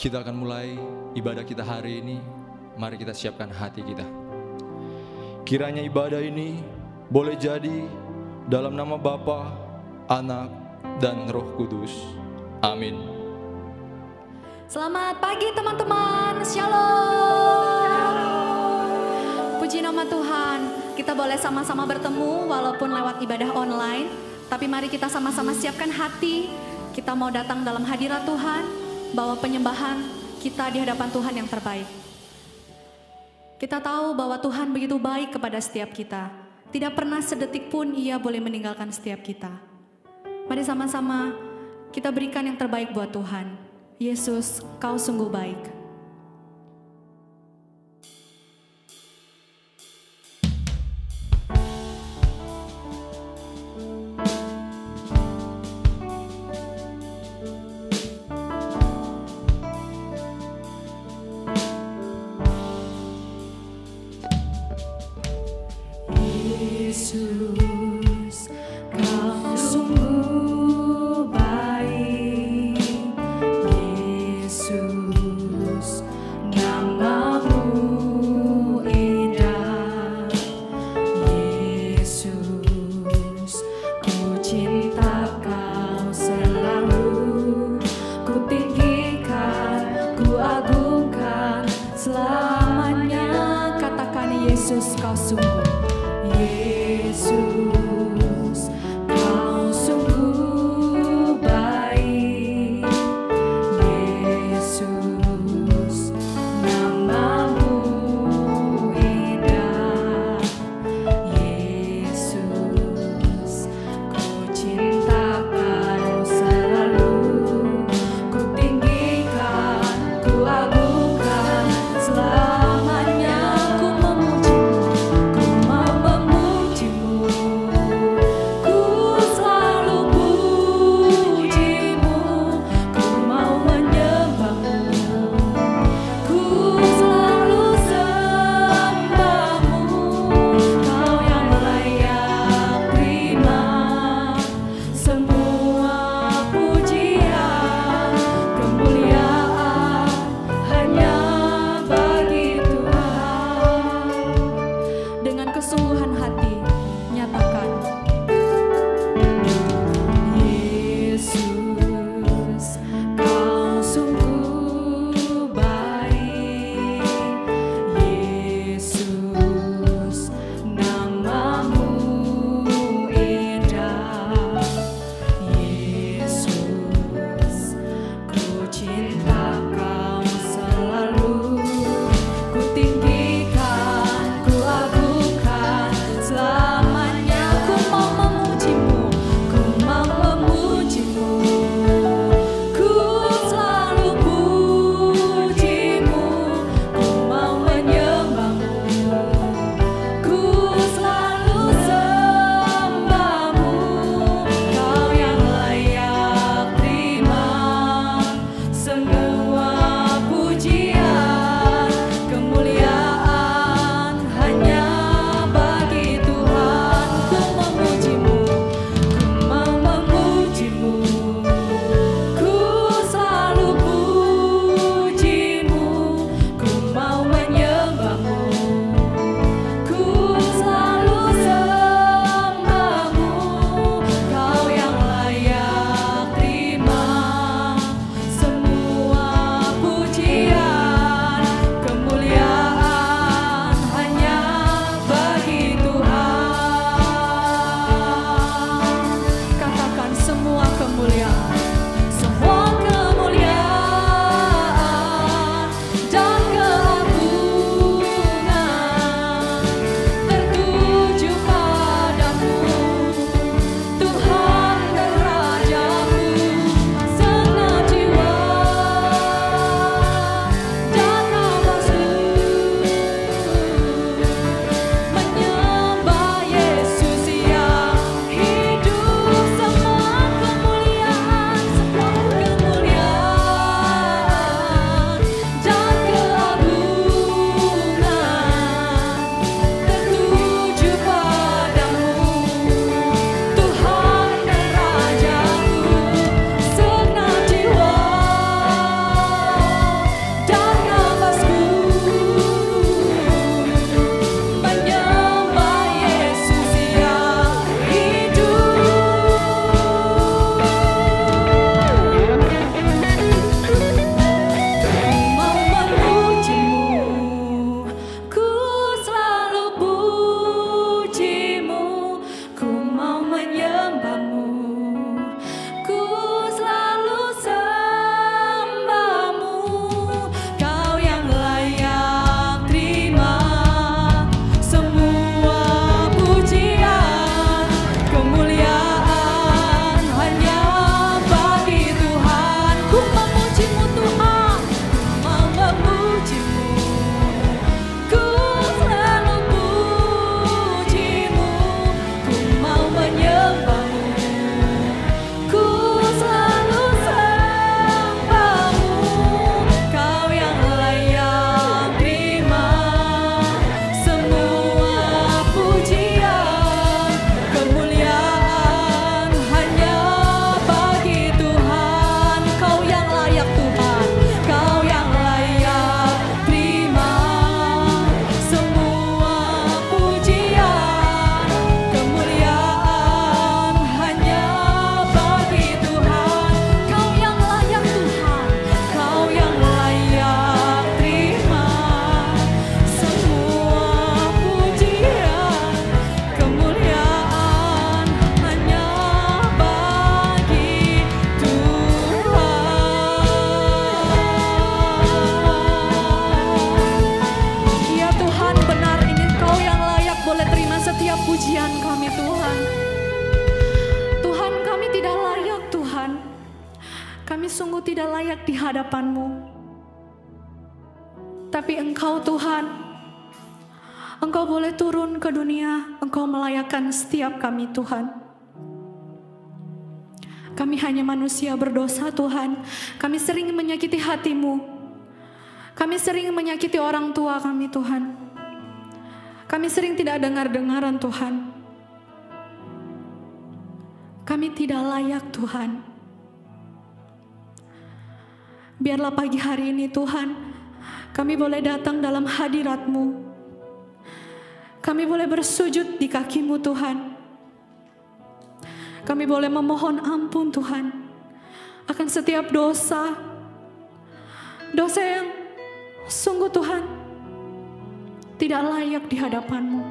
Kita akan mulai ibadah kita hari ini. Mari kita siapkan hati kita. Kiranya ibadah ini boleh jadi dalam nama Bapa, Anak, dan Roh Kudus. Amin. Selamat pagi teman-teman, Shalom. Puji nama Tuhan, kita boleh sama-sama bertemu walaupun lewat ibadah online. Tapi mari kita sama-sama siapkan hati, kita mau datang dalam hadirat Tuhan, bawa penyembahan kita di hadapan Tuhan yang terbaik. Kita tahu bahwa Tuhan begitu baik kepada setiap kita. Tidak pernah sedetik pun Ia boleh meninggalkan setiap kita. Mari sama-sama kita berikan yang terbaik buat Tuhan. Yesus, Kau sungguh baik. Yesus, Kau sungguh baik. Yesus, nama-Mu indah. Yesus, ku cinta Kau selalu. Ku tinggikan, ku agungkan selamanya. Katakan Yesus, Kau sungguh. Yesus, Kau sungguh baik. Yesus, nama-Mu indah. Yesus, ku cinta Kau selalu. Ku tinggikan, ku agungkan selamanya. Ku memuji-Mu, ku memuji-Mu. Tuhan. Tuhan, kami tidak layak Tuhan. Kami sungguh tidak layak di hadapan-Mu. Tapi Engkau Tuhan, Engkau boleh turun ke dunia, Engkau melayakkan setiap kami Tuhan. Kami hanya manusia berdosa Tuhan. Kami sering menyakiti hati-Mu. Kami sering menyakiti orang tua kami Tuhan. Kami sering tidak dengar-dengaran Tuhan. Kami tidak layak Tuhan. Biarlah pagi hari ini Tuhan, kami boleh datang dalam hadirat-Mu. Kami boleh bersujud di kaki-Mu Tuhan. Kami boleh memohon ampun Tuhan akan setiap dosa. Dosa yang sungguh Tuhan tidak layak di hadapan-Mu.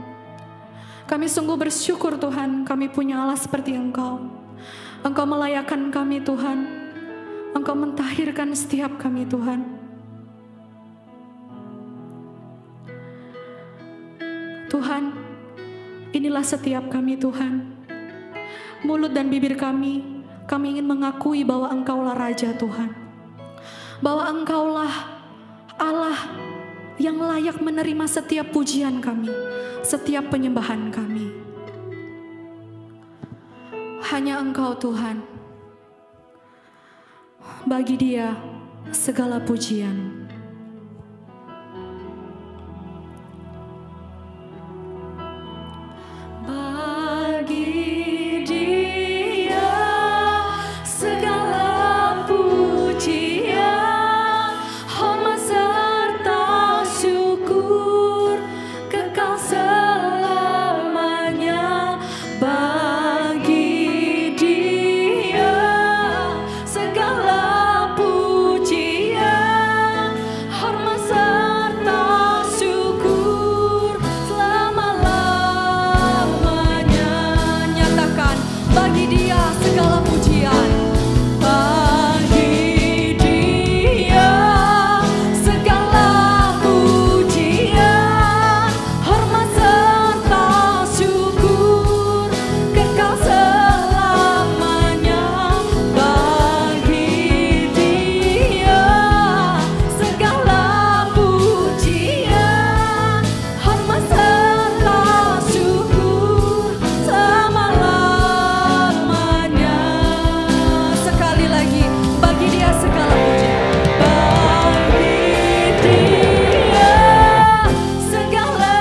Kami sungguh bersyukur Tuhan, kami punya Allah seperti Engkau. Engkau melayakkan kami Tuhan. Engkau mentahirkan setiap kami Tuhan. Tuhan, inilah setiap kami Tuhan. Mulut dan bibir kami ingin mengakui bahwa Engkaulah Raja Tuhan. Bahwa Engkaulah Allah yang layak menerima setiap pujian kami, setiap penyembahan kami. Hanya Engkau Tuhan. Bagi Dia segala pujian. Bagi Dia segala pujian, hormat serta syukur kekal selamanya. Bagi Dia segala pujian, hormat serta syukur selama-lamanya. Nyatakan, bagi Dia segala pujian. Bagi Dia segala pujian, hormat serta syukur kekal selamanya. Bagi Dia segala pujian, hormat serta syukur selama-lamanya. Sekali lagi, bagi Dia segala pujian. Bagi Dia segala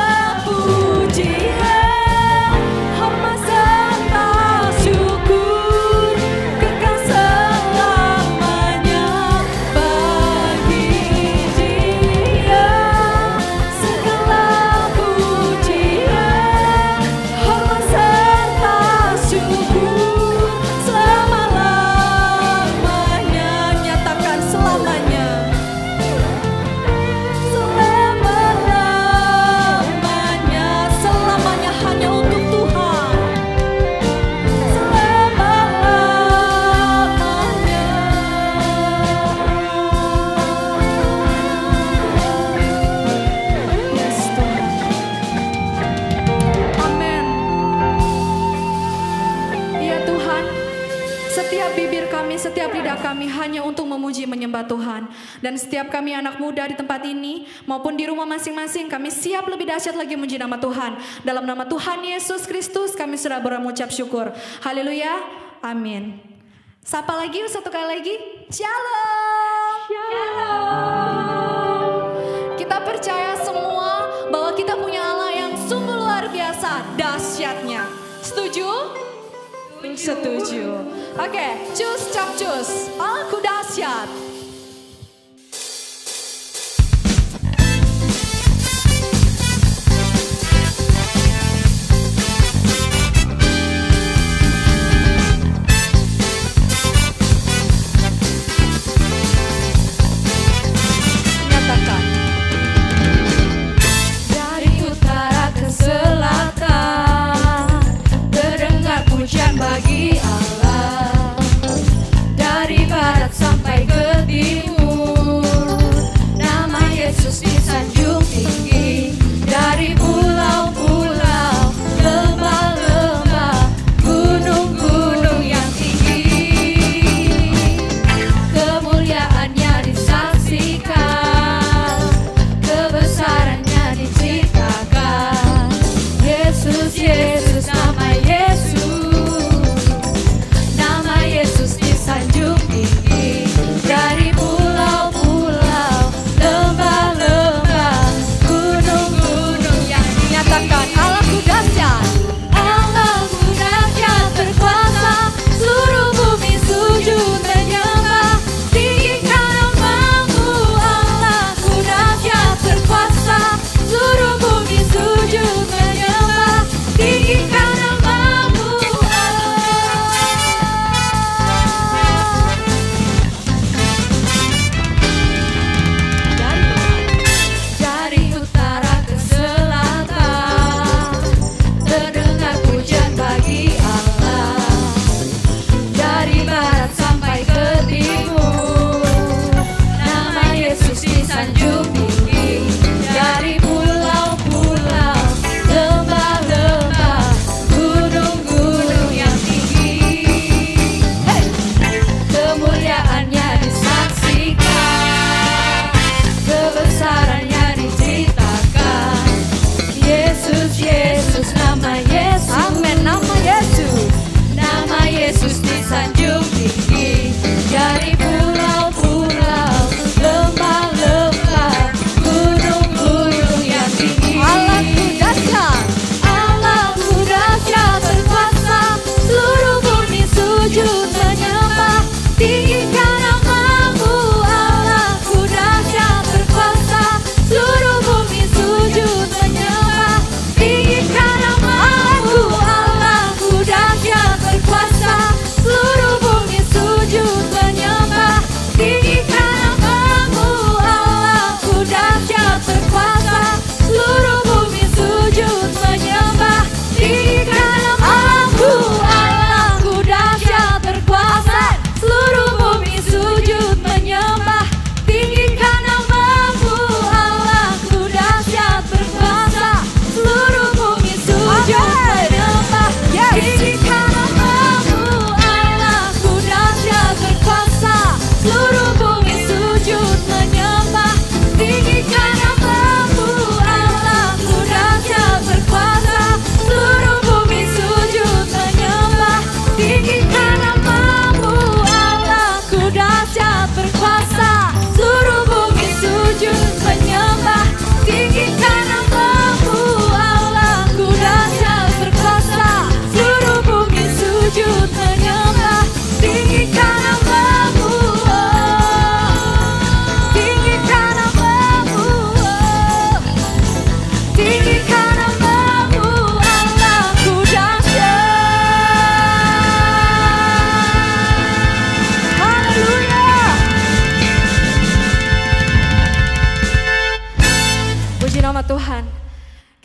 pujian, hormat serta syukur kekal selamanya. Bagi Dia segala pujian, hormat serta syukur selama-lamanya. Nyatakan selamanya. Selama-lamanya, selamanya hanya untuk Tuhan. Selama-lamanya. Yes, Tuhan. Amin. Ya Tuhan, setiap bibir kami, setiap lidah kami hanya untuk memuji menyembah Tuhan. Dan setiap kami anak muda di tempat ini maupun di rumah masing-masing, kami siap lebih dahsyat lagi memuji nama Tuhan. Dalam nama Tuhan Yesus Kristus kami sudah berucap syukur. Haleluya. Amin. Sapa lagi, satu kali lagi. Shalom. Shalom. Kita percaya semua bahwa kita punya Allah yang sungguh luar biasa dahsyatnya. Setuju? Setuju. Oke, cus capcus. Aku dahsyat. Nyatakan. Dari utara ke selatan terdengar pujian bagi Allah. Dari barat sampai ke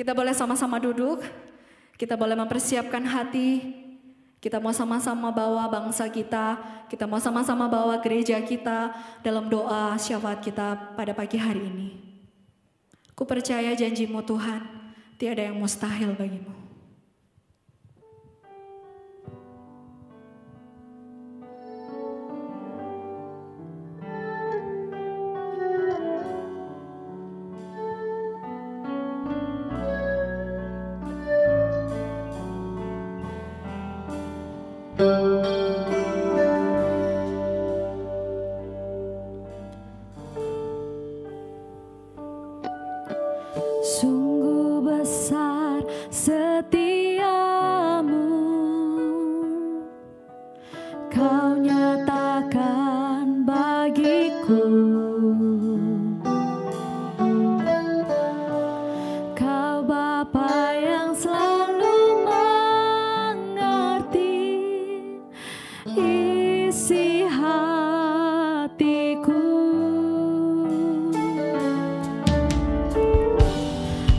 Kita boleh sama-sama duduk, kita boleh mempersiapkan hati, kita mau sama-sama bawa bangsa kita mau sama-sama bawa gereja kita dalam doa syafaat kita pada pagi hari ini. Ku percaya janji-Mu Tuhan, tiada yang mustahil bagimu. Sungguh besar setiamu, Kau nyatakan bagiku. Kau Bapa yang selalu mengerti isi hatiku.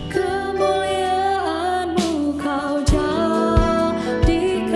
Kemuliaan-Mu Kau jadikan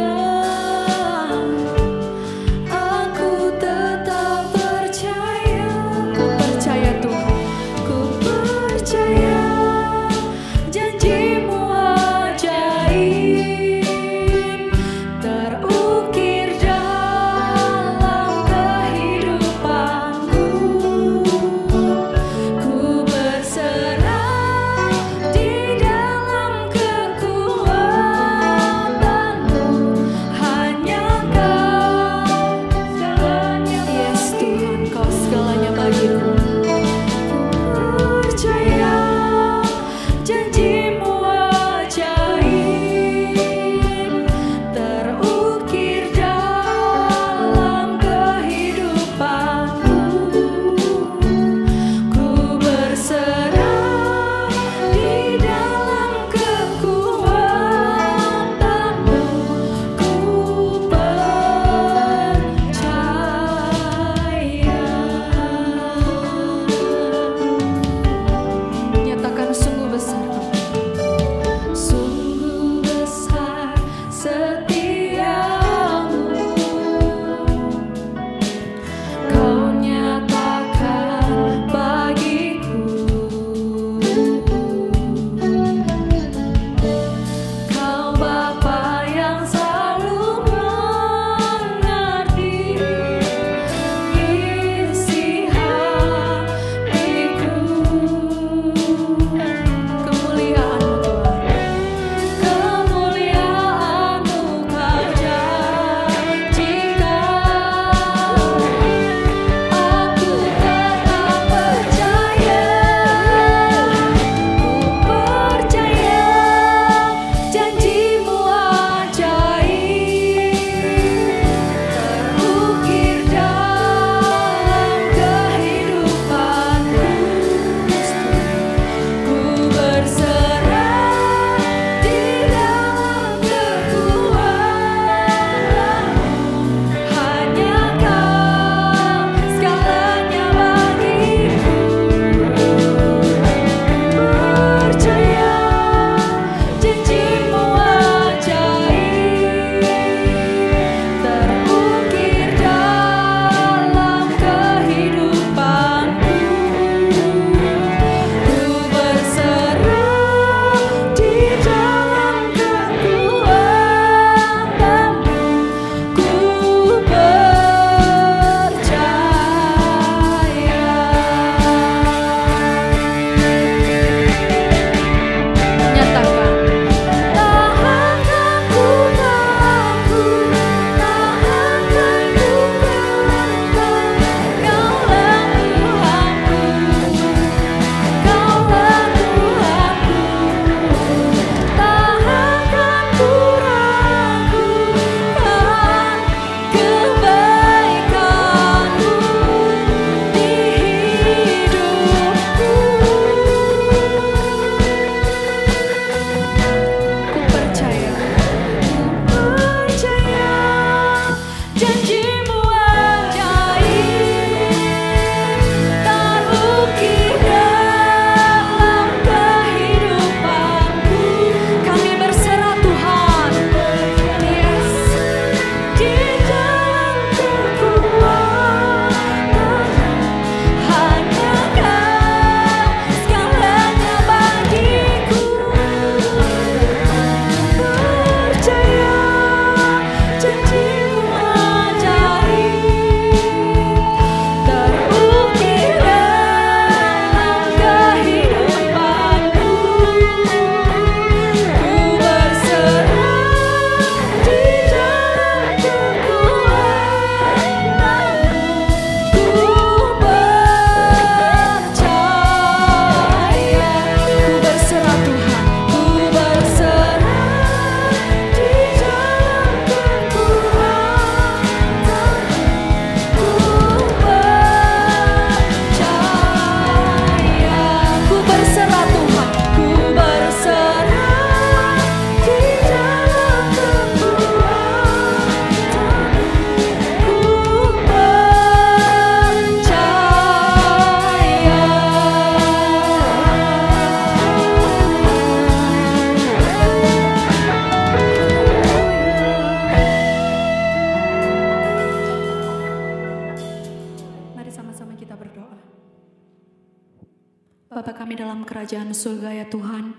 Bapa kami dalam kerajaan surga ya Tuhan.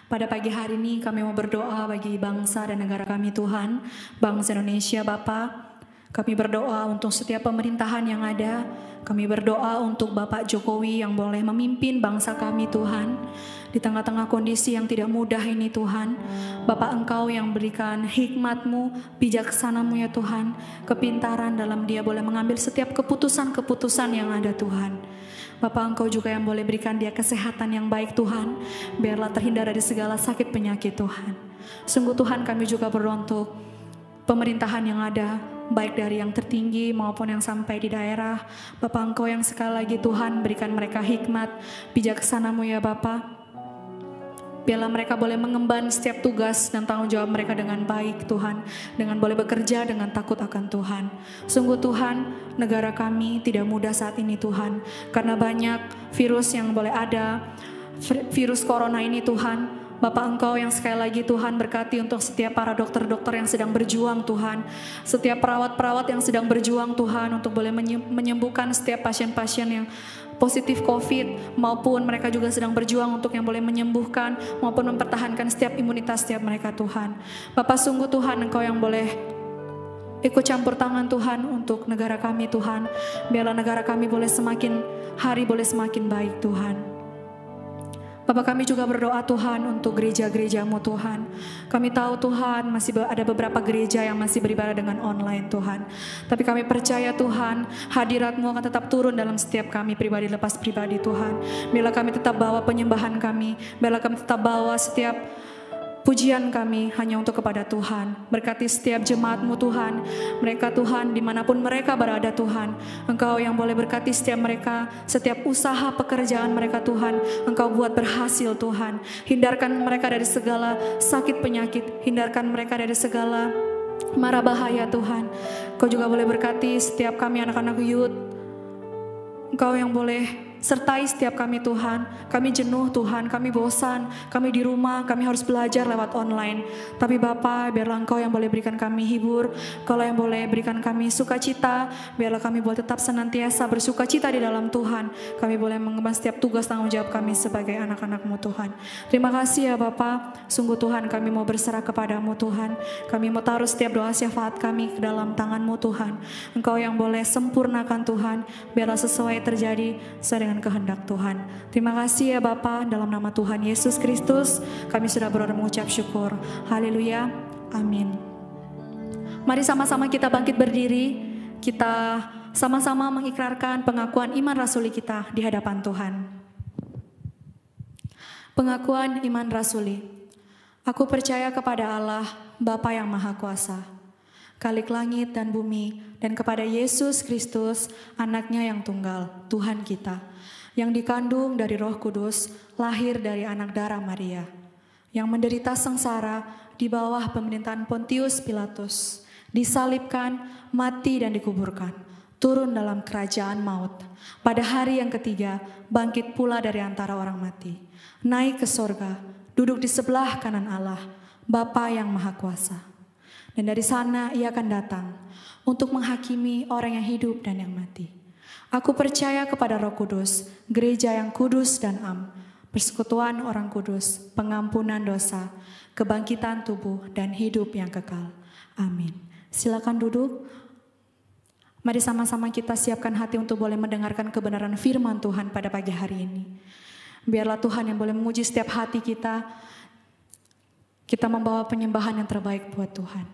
Pada pagi hari ini kami mau berdoa bagi bangsa dan negara kami Tuhan. Bangsa Indonesia Bapa. Kami berdoa untuk setiap pemerintahan yang ada. Kami berdoa untuk Bapak Jokowi yang boleh memimpin bangsa kami Tuhan. Di tengah-tengah kondisi yang tidak mudah ini Tuhan. Bapak Engkau yang berikan hikmat-Mu, bijaksana-Mu ya Tuhan. Kepintaran dalam dia boleh mengambil setiap keputusan-keputusan yang ada Tuhan. Bapak Engkau juga yang boleh berikan dia kesehatan yang baik Tuhan. Biarlah terhindar dari segala sakit penyakit Tuhan. Sungguh Tuhan kami juga berdoa untuk pemerintahan yang ada, baik dari yang tertinggi maupun yang sampai di daerah. Bapak Engkau yang sekali lagi Tuhan berikan mereka hikmat, bijaksana-Mu ya Bapak. Biarlah mereka boleh mengemban setiap tugas dan tanggung jawab mereka dengan baik Tuhan. Dengan boleh bekerja dengan takut akan Tuhan. Sungguh Tuhan, negara kami tidak mudah saat ini Tuhan. Karena banyak virus yang boleh ada, virus corona ini Tuhan. Bapak Engkau yang sekali lagi Tuhan berkati untuk setiap para dokter-dokter yang sedang berjuang Tuhan. Setiap perawat-perawat yang sedang berjuang Tuhan untuk boleh menyembuhkan setiap pasien-pasien yang positif COVID, maupun mereka juga sedang berjuang untuk yang boleh menyembuhkan maupun mempertahankan setiap imunitas setiap mereka Tuhan. Bapak sungguh Tuhan Engkau yang boleh ikut campur tangan Tuhan untuk negara kami Tuhan. Biarlah negara kami boleh semakin hari boleh semakin baik Tuhan. Bapak kami juga berdoa Tuhan untuk gereja-gereja-Mu Tuhan. Kami tahu Tuhan masih ada beberapa gereja yang masih beribadah dengan online Tuhan. Tapi kami percaya Tuhan hadirat-Mu akan tetap turun dalam setiap kami pribadi lepas pribadi Tuhan. Biarlah kami tetap bawa penyembahan kami. Biarlah kami tetap bawa setiap pujian kami hanya untuk kepada Tuhan. Berkati setiap jemaat-Mu Tuhan. Mereka Tuhan dimanapun mereka berada Tuhan. Engkau yang boleh berkati setiap mereka. Setiap usaha pekerjaan mereka Tuhan. Engkau buat berhasil Tuhan. Hindarkan mereka dari segala sakit penyakit. Hindarkan mereka dari segala mara bahaya Tuhan. Engkau juga boleh berkati setiap kami anak-anak youth. Engkau yang boleh sertai setiap kami Tuhan. Kami jenuh Tuhan, kami bosan, kami di rumah, kami harus belajar lewat online. Tapi Bapa, biarlah Engkau yang boleh berikan kami hibur, Engkau yang boleh berikan kami sukacita. Biarlah kami boleh tetap senantiasa bersukacita di dalam Tuhan. Kami boleh mengemban setiap tugas tanggung jawab kami sebagai anak-anak-Mu Tuhan. Terima kasih ya Bapa. Sungguh Tuhan kami mau berserah kepada-Mu Tuhan. Kami mau taruh setiap doa syafaat kami ke dalam tangan-Mu Tuhan. Engkau yang boleh sempurnakan Tuhan. Biarlah sesuai terjadi sesuai dengan kehendak Tuhan. Terima kasih ya Bapa, dalam nama Tuhan Yesus Kristus kami sudah berdoa mengucap syukur. Haleluya. Amin. Mari sama-sama kita bangkit berdiri. Kita sama-sama mengikrarkan pengakuan iman rasuli kita di hadapan Tuhan. Pengakuan iman rasuli. Aku percaya kepada Allah, Bapa yang Maha Kuasa, Khalik langit dan bumi, dan kepada Yesus Kristus, anaknya yang tunggal, Tuhan kita, yang dikandung dari Roh Kudus, lahir dari anak darah Maria, yang menderita sengsara di bawah pemerintahan Pontius Pilatus, disalibkan, mati dan dikuburkan, turun dalam kerajaan maut. Pada hari yang ketiga, bangkit pula dari antara orang mati, naik ke sorga, duduk di sebelah kanan Allah, Bapa yang Maha Kuasa. Dan dari sana ia akan datang untuk menghakimi orang yang hidup dan yang mati. Aku percaya kepada Roh Kudus, gereja yang kudus dan am, persekutuan orang kudus, pengampunan dosa, kebangkitan tubuh dan hidup yang kekal. Amin. Silakan duduk. Mari sama-sama kita siapkan hati untuk boleh mendengarkan kebenaran firman Tuhan pada pagi hari ini. Biarlah Tuhan yang boleh menguji setiap hati kita. Kita membawa penyembahan yang terbaik buat Tuhan.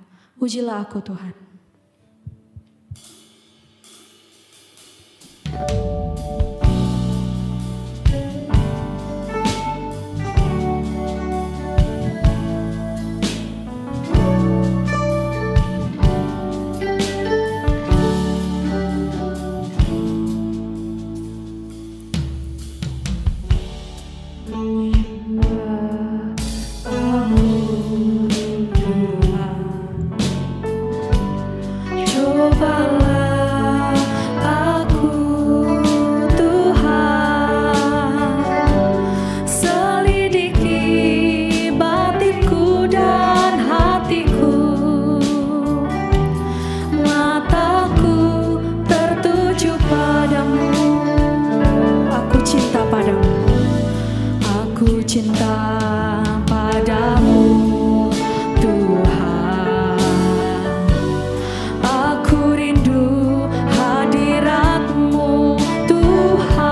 Ujilah aku Tuhan. cinta padamu Tuhan. Aku rindu hadirat-Mu Tuhan.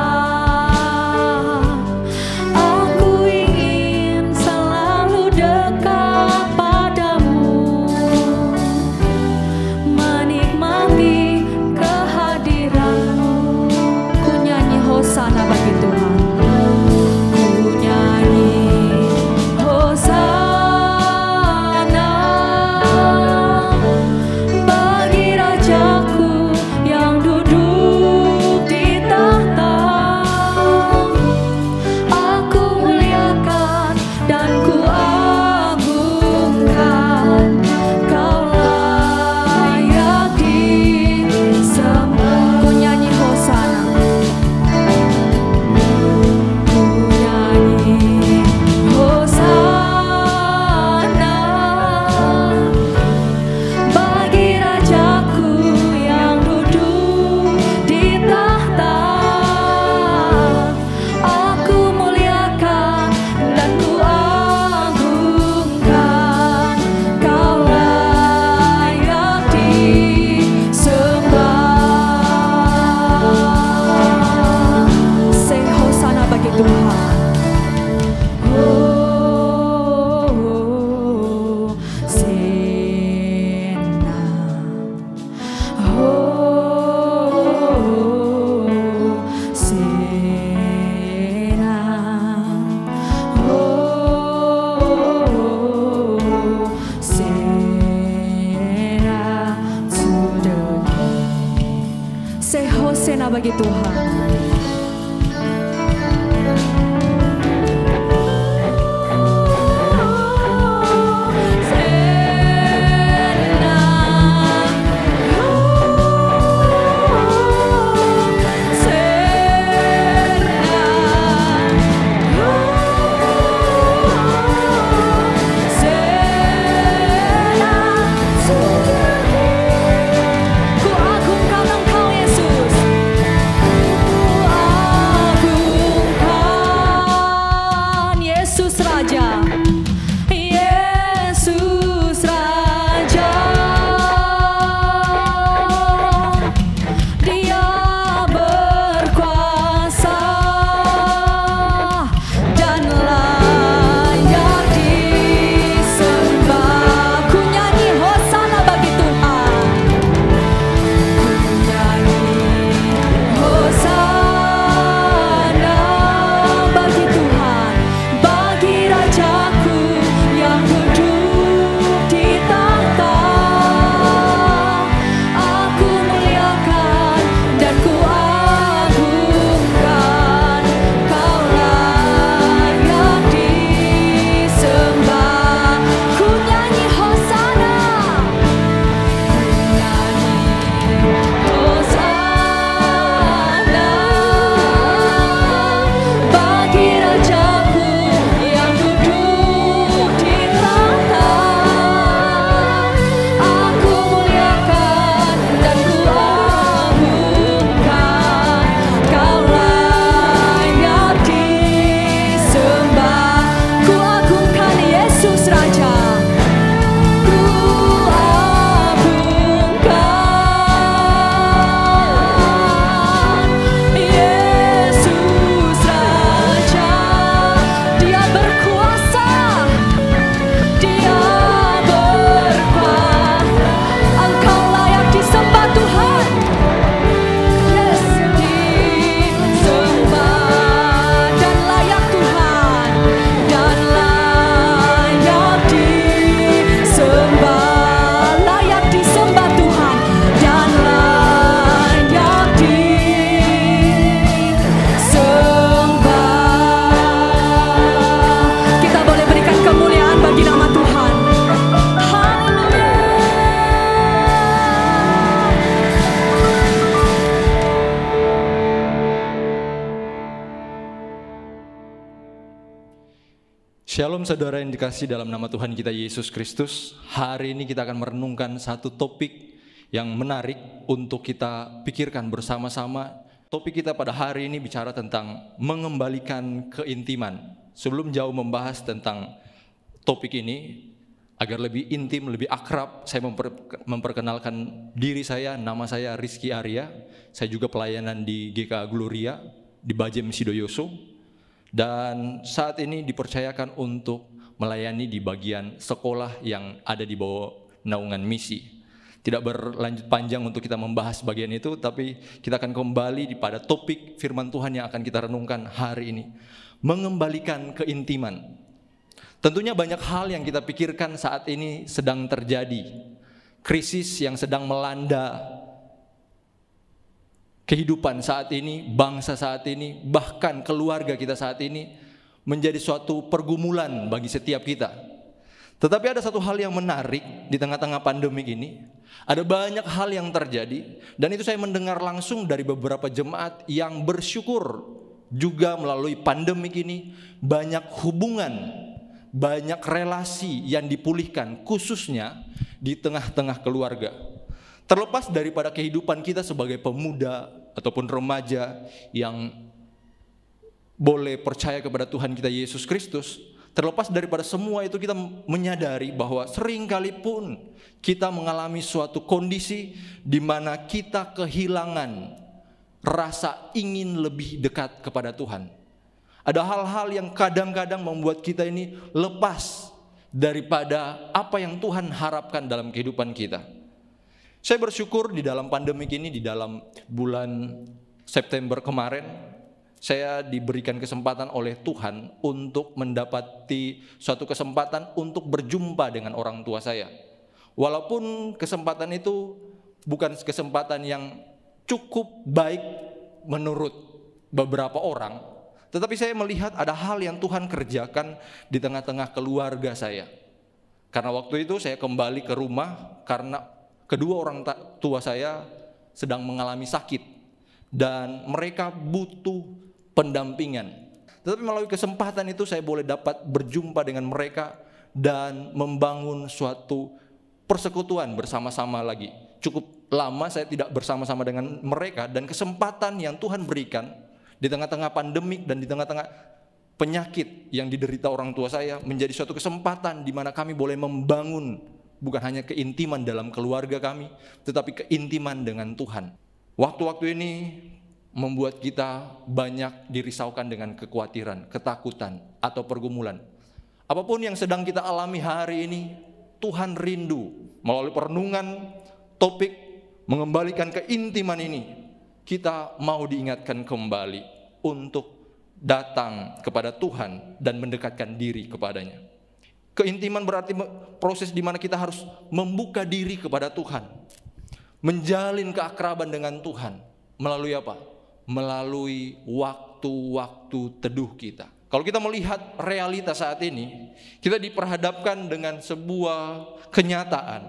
Aku ingin selalu dekat padamu, menikmati kehadiran-Mu. Ku nyanyi hosana bagi Tuhan. Ku nyanyi hosana bagi Rajaku yang duduk di tahta. Aku muliakan dan ku agungkan, Kau layak disembah. Ku nyanyi hosana. Ku nyanyi hosana bagi Rajaku yang duduk di tahta. Aku muliakan dan ku agungkan, Kau layak disembah. Say hosana bagi Tuhan. Hosana, hosana to the King. Say hosana bagi Tuhan. Ku agungkan Engkau Yesus. Shalom saudara yang dikasihi dalam nama Tuhan kita Yesus Kristus. Hari ini kita akan merenungkan satu topik yang menarik untuk kita pikirkan bersama-sama. Topik kita pada hari ini bicara tentang mengembalikan keintiman. sebelum jauh membahas tentang topik ini, agar lebih intim, lebih akrab, saya memperkenalkan diri saya. Nama saya Rizky Arya. Saya juga pelayanan di GK Gloria di Bajem Sidoyoso, dan saat ini dipercayakan untuk melayani di bagian sekolah yang ada di bawah naungan misi. Tidak berlanjut panjang untuk kita membahas bagian itu, tapi kita akan kembali pada topik firman Tuhan yang akan kita renungkan hari ini. Mengembalikan keintiman. Tentunya banyak hal yang kita pikirkan saat ini sedang terjadi. Krisis yang sedang melanda kehidupan saat ini, bangsa saat ini, bahkan keluarga kita saat ini menjadi suatu pergumulan bagi setiap kita. Tetapi ada satu hal yang menarik di tengah-tengah pandemik ini. Ada banyak hal yang terjadi, dan itu saya mendengar langsung dari beberapa jemaat yang bersyukur juga melalui pandemik ini banyak hubungan, banyak relasi yang dipulihkan, khususnya di tengah-tengah keluarga. Terlepas daripada kehidupan kita sebagai pemuda ataupun remaja yang boleh percaya kepada Tuhan kita Yesus Kristus, terlepas daripada semua itu, kita menyadari bahwa seringkali pun kita mengalami suatu kondisi di mana kita kehilangan rasa ingin lebih dekat kepada Tuhan. Ada hal-hal yang kadang-kadang membuat kita ini lepas daripada apa yang Tuhan harapkan dalam kehidupan kita. Saya bersyukur di dalam pandemik ini, di dalam bulan September kemarin, saya diberikan kesempatan oleh Tuhan untuk mendapati suatu kesempatan untuk berjumpa dengan orang tua saya. Walaupun kesempatan itu bukan kesempatan yang cukup baik menurut beberapa orang, tetapi saya melihat ada hal yang Tuhan kerjakan di tengah-tengah keluarga saya. Karena waktu itu saya kembali ke rumah karena kedua orang tua saya sedang mengalami sakit dan mereka butuh pendampingan. Tetapi melalui kesempatan itu saya boleh dapat berjumpa dengan mereka dan membangun suatu persekutuan bersama-sama lagi. Cukup lama saya tidak bersama-sama dengan mereka, dan kesempatan yang Tuhan berikan di tengah-tengah pandemik dan di tengah-tengah penyakit yang diderita orang tua saya menjadi suatu kesempatan di mana kami boleh membangun bukan hanya keintiman dalam keluarga kami, tetapi keintiman dengan Tuhan. Waktu-waktu ini membuat kita banyak dirisaukan dengan kekhawatiran, ketakutan, atau pergumulan. Apapun yang sedang kita alami hari ini, Tuhan rindu melalui perenungan topik mengembalikan keintiman ini. Kita mau diingatkan kembali untuk datang kepada Tuhan dan mendekatkan diri kepadanya. Keintiman berarti proses di mana kita harus membuka diri kepada Tuhan, menjalin keakraban dengan Tuhan. Melalui apa? Melalui waktu-waktu teduh kita. Kalau kita melihat realitas saat ini, kita diperhadapkan dengan sebuah kenyataan.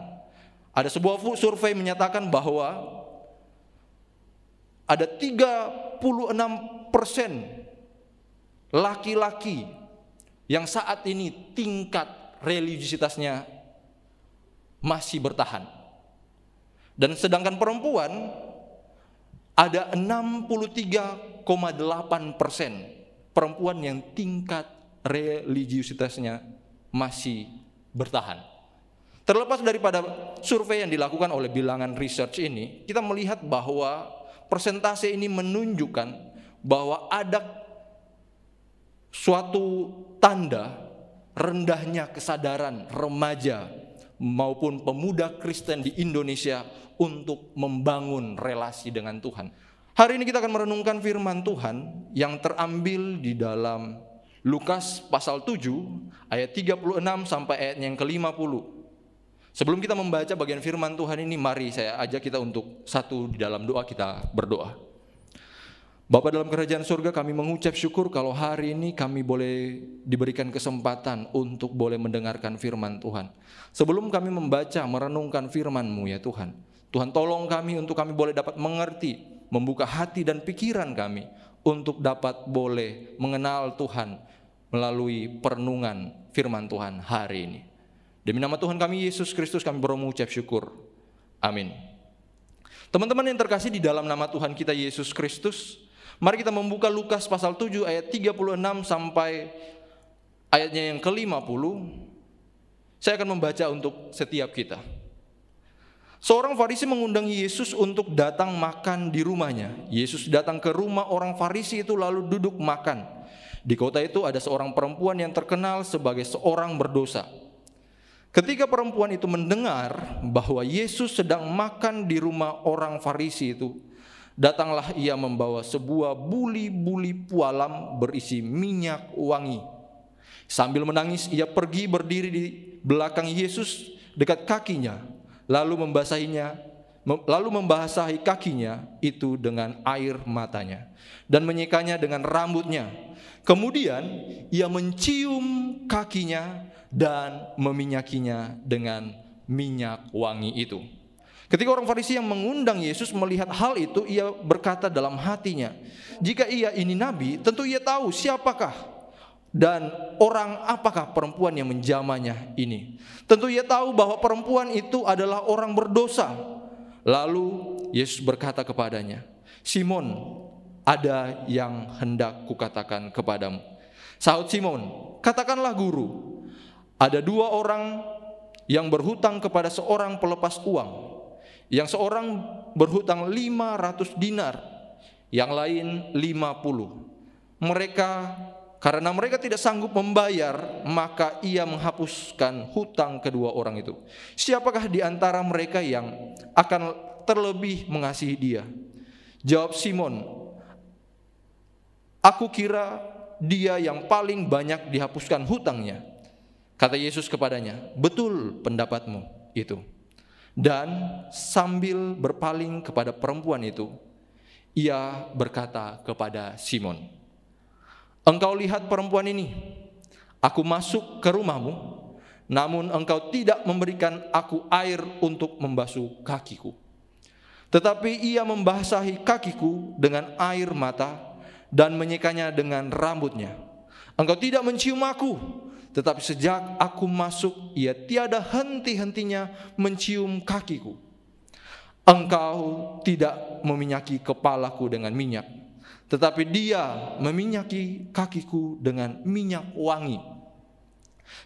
Ada sebuah survei menyatakan bahwa ada 36% laki-laki yang saat ini tingkat religiusitasnya masih bertahan. Dan sedangkan perempuan ada 63,8% perempuan yang tingkat religiusitasnya masih bertahan. Terlepas daripada survei yang dilakukan oleh bilangan research ini, kita melihat bahwa persentase ini menunjukkan bahwa ada suatu tanda rendahnya kesadaran remaja maupun pemuda Kristen di Indonesia untuk membangun relasi dengan Tuhan. Hari ini kita akan merenungkan firman Tuhan yang terambil di dalam Lukas pasal 7 ayat 36 sampai ayat yang ke-50. Sebelum kita membaca bagian firman Tuhan ini, mari saya ajak kita untuk satu di dalam doa, kita berdoa. Bapa dalam kerajaan surga, kami mengucap syukur kalau hari ini kami boleh diberikan kesempatan untuk boleh mendengarkan firman Tuhan. Sebelum kami membaca, merenungkan firman-Mu ya Tuhan, Tuhan tolong kami untuk kami boleh dapat mengerti, membuka hati dan pikiran kami untuk dapat boleh mengenal Tuhan melalui perenungan firman Tuhan hari ini. Demi nama Tuhan kami Yesus Kristus kami mengucap syukur. Amin. Teman-teman yang terkasih di dalam nama Tuhan kita Yesus Kristus, mari kita membuka Lukas pasal 7 ayat 36 sampai ayatnya yang ke-50, saya akan membaca untuk setiap kita. Seorang Farisi mengundang Yesus untuk datang makan di rumahnya. Yesus datang ke rumah orang Farisi itu lalu duduk makan. Di kota itu ada seorang perempuan yang terkenal sebagai seorang berdosa. Ketika perempuan itu mendengar bahwa Yesus sedang makan di rumah orang Farisi itu, datanglah ia membawa sebuah buli-buli pualam berisi minyak wangi. Sambil menangis ia pergi berdiri di belakang Yesus dekat kakinya, lalu membasahi kakinya itu dengan air matanya dan menyekanya dengan rambutnya. Kemudian ia mencium kakinya dan meminyakinya dengan minyak wangi itu. Ketika orang Farisi yang mengundang Yesus melihat hal itu, ia berkata dalam hatinya, jika ia ini nabi, tentu ia tahu siapakah dan orang apakah perempuan yang menjamahnya ini. Tentu ia tahu bahwa perempuan itu adalah orang berdosa. Lalu Yesus berkata kepadanya, Simon, ada yang hendak kukatakan kepadamu. Sahut Simon, katakanlah guru. Ada dua orang yang berhutang kepada seorang pelepas uang. Yang seorang berhutang 500 dinar, yang lain 50. Karena mereka tidak sanggup membayar, maka ia menghapuskan hutang kedua orang itu. Siapakah di antara mereka yang akan terlebih mengasihi dia? Jawab Simon, aku kira dia yang paling banyak dihapuskan hutangnya. Kata Yesus kepadanya, betul pendapatmu itu. Dan sambil berpaling kepada perempuan itu, ia berkata kepada Simon, engkau lihat perempuan ini, aku masuk ke rumahmu, namun engkau tidak memberikan aku air untuk membasuh kakiku. Tetapi ia membasahi kakiku dengan air mata dan menyekanya dengan rambutnya. Engkau tidak mencium aku, tetapi sejak aku masuk, ia tiada henti-hentinya mencium kakiku. Engkau tidak meminyaki kepalaku dengan minyak, tetapi dia meminyaki kakiku dengan minyak wangi.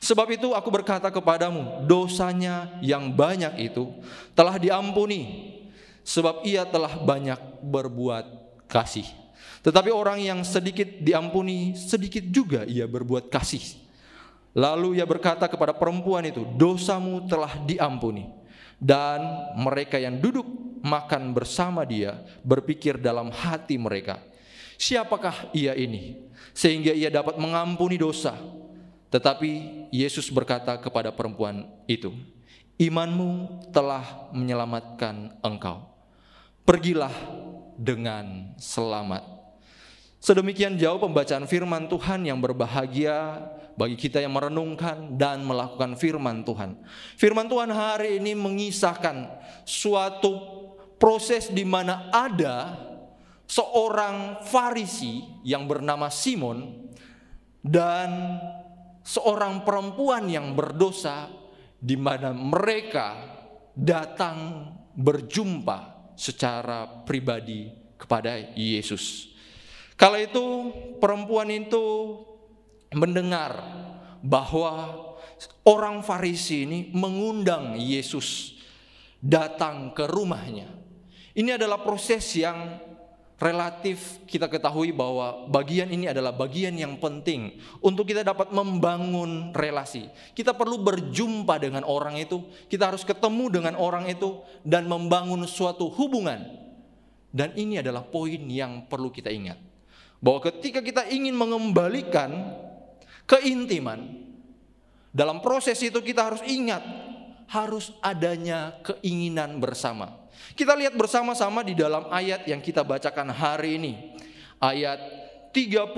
Sebab itu aku berkata kepadamu, dosanya yang banyak itu telah diampuni, sebab ia telah banyak berbuat kasih. Tetapi orang yang sedikit diampuni, sedikit juga ia berbuat kasih. Lalu ia berkata kepada perempuan itu, dosamu telah diampuni. Dan mereka yang duduk makan bersama dia berpikir dalam hati mereka, siapakah ia ini sehingga ia dapat mengampuni dosa? Tetapi Yesus berkata kepada perempuan itu, imanmu telah menyelamatkan engkau. Pergilah dengan selamat. Sedemikian jauh pembacaan firman Tuhan yang berbahagia bagi kita yang merenungkan dan melakukan firman Tuhan. Firman Tuhan hari ini mengisahkan suatu proses di mana ada seorang Farisi yang bernama Simon dan seorang perempuan yang berdosa, di mana mereka datang berjumpa secara pribadi kepada Yesus. Kala itu perempuan itu mendengar bahwa orang Farisi ini mengundang Yesus datang ke rumahnya. Ini adalah proses yang relatif kita ketahui bahwa bagian ini adalah bagian yang penting untuk kita dapat membangun relasi. Kita perlu berjumpa dengan orang itu, kita harus ketemu dengan orang itu dan membangun suatu hubungan. Dan ini adalah poin yang perlu kita ingat, bahwa ketika kita ingin mengembalikan keintiman, dalam proses itu kita harus ingat, harus adanya keinginan bersama. Kita lihat bersama-sama di dalam ayat yang kita bacakan hari ini. Ayat 36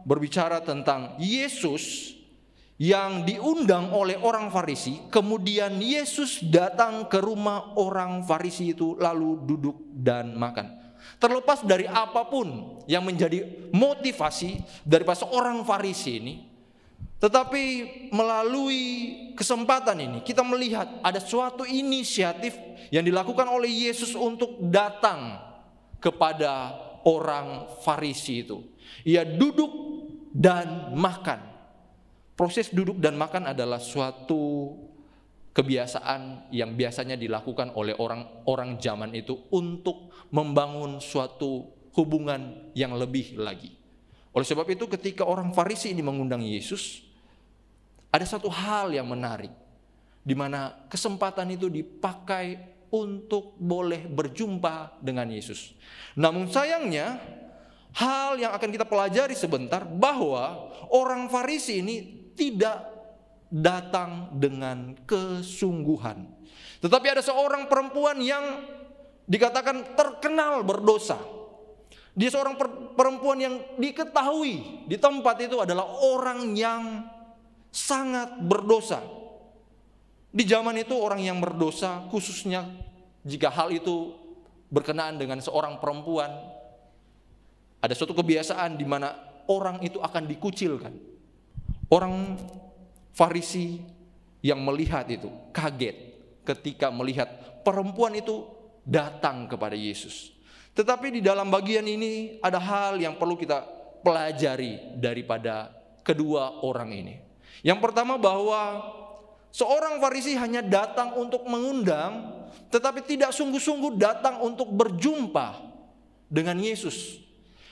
berbicara tentang Yesus yang diundang oleh orang Farisi. Kemudian Yesus datang ke rumah orang Farisi itu lalu duduk dan makan. Terlepas dari apapun yang menjadi motivasi daripada seorang Farisi ini, tetapi melalui kesempatan ini kita melihat ada suatu inisiatif yang dilakukan oleh Yesus untuk datang kepada orang Farisi itu. Ia duduk dan makan. Proses duduk dan makan adalah suatu kebiasaan yang biasanya dilakukan oleh orang-orang zaman itu untuk membangun suatu hubungan yang lebih lagi. Oleh sebab itu ketika orang Farisi ini mengundang Yesus, ada satu hal yang menarik, di mana kesempatan itu dipakai untuk boleh berjumpa dengan Yesus. Namun sayangnya, hal yang akan kita pelajari sebentar, bahwa orang Farisi ini tidak datang dengan kesungguhan. Tetapi ada seorang perempuan yang dikatakan terkenal berdosa. Dia seorang perempuan yang diketahui di tempat itu adalah orang yang sangat berdosa. Di zaman itu orang yang berdosa, khususnya jika hal itu berkenaan dengan seorang perempuan, ada suatu kebiasaan di mana orang itu akan dikucilkan. Orang Farisi yang melihat itu kaget ketika melihat perempuan itu datang kepada Yesus. Tetapi di dalam bagian ini ada hal yang perlu kita pelajari daripada kedua orang ini. Yang pertama, bahwa seorang Farisi hanya datang untuk mengundang, tetapi tidak sungguh-sungguh datang untuk berjumpa dengan Yesus.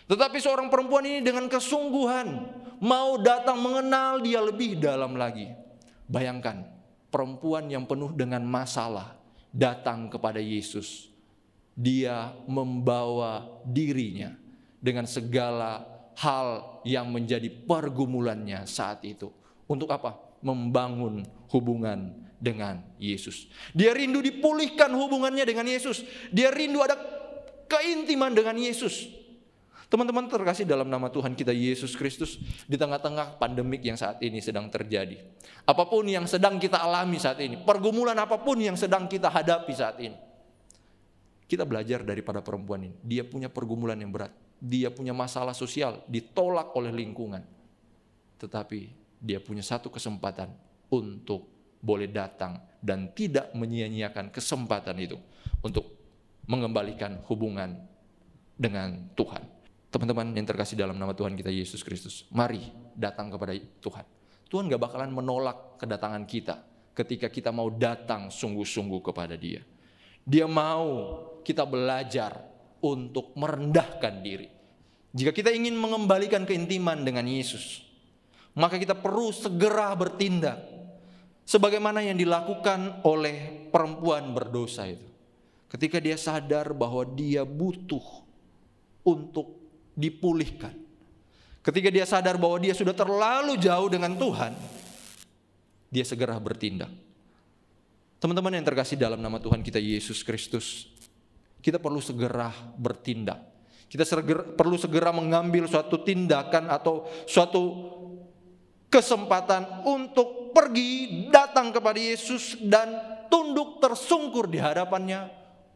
Tetapi seorang perempuan ini dengan kesungguhan mau datang mengenal dia lebih dalam lagi. Bayangkan, perempuan yang penuh dengan masalah datang kepada Yesus. Dia membawa dirinya dengan segala hal yang menjadi pergumulannya saat itu. Untuk apa? Membangun hubungan dengan Yesus. Dia rindu dipulihkan hubungannya dengan Yesus. Dia rindu ada keintiman dengan Yesus. Teman-teman terkasih dalam nama Tuhan kita Yesus Kristus, di tengah-tengah pandemik yang saat ini sedang terjadi, apapun yang sedang kita alami saat ini, pergumulan apapun yang sedang kita hadapi saat ini, kita belajar daripada perempuan ini. Dia punya pergumulan yang berat, dia punya masalah sosial, ditolak oleh lingkungan, tetapi dia punya satu kesempatan untuk boleh datang dan tidak menyia-nyiakan kesempatan itu untuk mengembalikan hubungan dengan Tuhan. Teman-teman yang terkasih dalam nama Tuhan kita Yesus Kristus, mari datang kepada Tuhan. Tuhan gak bakalan menolak kedatangan kita ketika kita mau datang sungguh-sungguh kepada Dia. Dia mau kita belajar untuk merendahkan diri. Jika kita ingin mengembalikan keintiman dengan Yesus, maka kita perlu segera bertindak sebagaimana yang dilakukan oleh perempuan berdosa itu. Ketika dia sadar bahwa dia butuh untuk dipulihkan, ketika dia sadar bahwa dia sudah terlalu jauh dengan Tuhan, dia segera bertindak. Teman-teman yang terkasih dalam nama Tuhan kita Yesus Kristus, kita perlu segera bertindak. Kita perlu segera mengambil suatu tindakan atau suatu kesempatan untuk pergi datang kepada Yesus dan tunduk tersungkur di hadapannya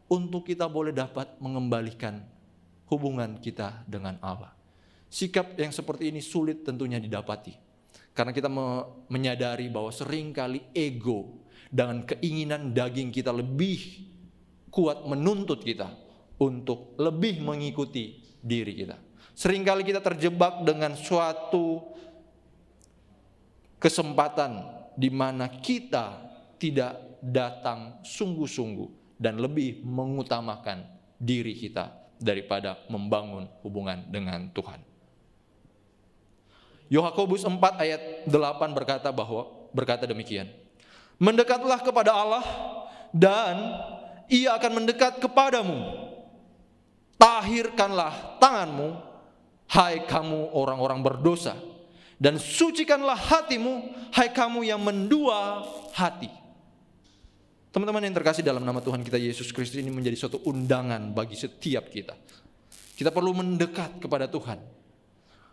untuk kita boleh dapat mengembalikan hubungan kita dengan Allah. Sikap yang seperti ini sulit tentunya didapati, karena kita menyadari bahwa seringkali ego dengan keinginan daging kita lebih kuat menuntut kita untuk lebih mengikuti diri kita. Seringkali kita terjebak dengan suatu kesempatan di mana kita tidak datang sungguh-sungguh dan lebih mengutamakan diri kita daripada membangun hubungan dengan Tuhan. Yakobus 4 ayat 8 berkata demikian. Mendekatlah kepada Allah dan Ia akan mendekat kepadamu. Tahirkanlah tanganmu, hai kamu orang-orang berdosa, dan sucikanlah hatimu, hai kamu yang mendua hati. Teman-teman yang terkasih dalam nama Tuhan kita Yesus Kristus, ini menjadi suatu undangan bagi setiap kita. Kita perlu mendekat kepada Tuhan.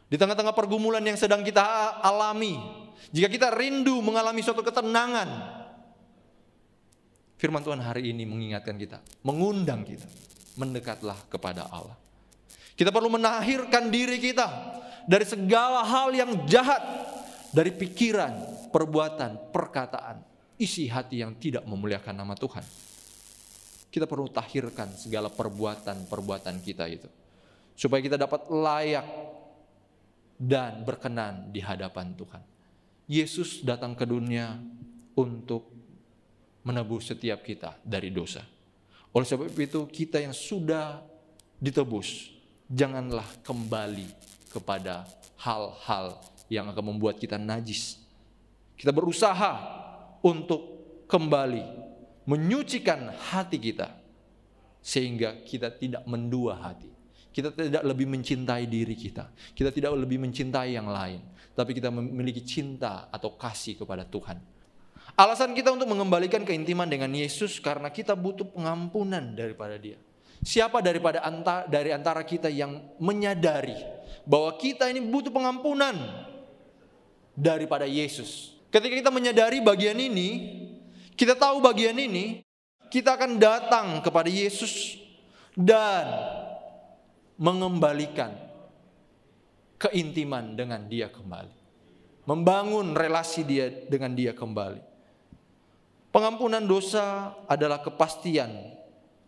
Di tengah-tengah pergumulan yang sedang kita alami, jika kita rindu mengalami suatu ketenangan, firman Tuhan hari ini mengingatkan kita, mengundang kita, mendekatlah kepada Allah. Kita perlu menahirkan diri kita dari segala hal yang jahat, dari pikiran, perbuatan, perkataan, isi hati yang tidak memuliakan nama Tuhan. Kita perlu tahirkan segala perbuatan-perbuatan kita itu, supaya kita dapat layak dan berkenan di hadapan Tuhan. Yesus datang ke dunia untuk menebus setiap kita dari dosa. Oleh sebab itu kita yang sudah ditebus, janganlah kembali kepada hal-hal yang akan membuat kita najis. Kita berusaha untuk kembali menyucikan hati kita, sehingga kita tidak mendua hati. Kita tidak lebih mencintai diri kita. Kita tidak lebih mencintai yang lain. Tapi kita memiliki cinta atau kasih kepada Tuhan. Alasan kita untuk mengembalikan keintiman dengan Yesus karena kita butuh pengampunan daripada Dia. Siapa dari antara kita yang menyadari bahwa kita ini butuh pengampunan daripada Yesus? Ketika kita menyadari bagian ini, kita tahu bagian ini, kita akan datang kepada Yesus dan mengembalikan keintiman dengan Dia kembali. Membangun relasi dengan Dia kembali. Pengampunan dosa adalah kepastian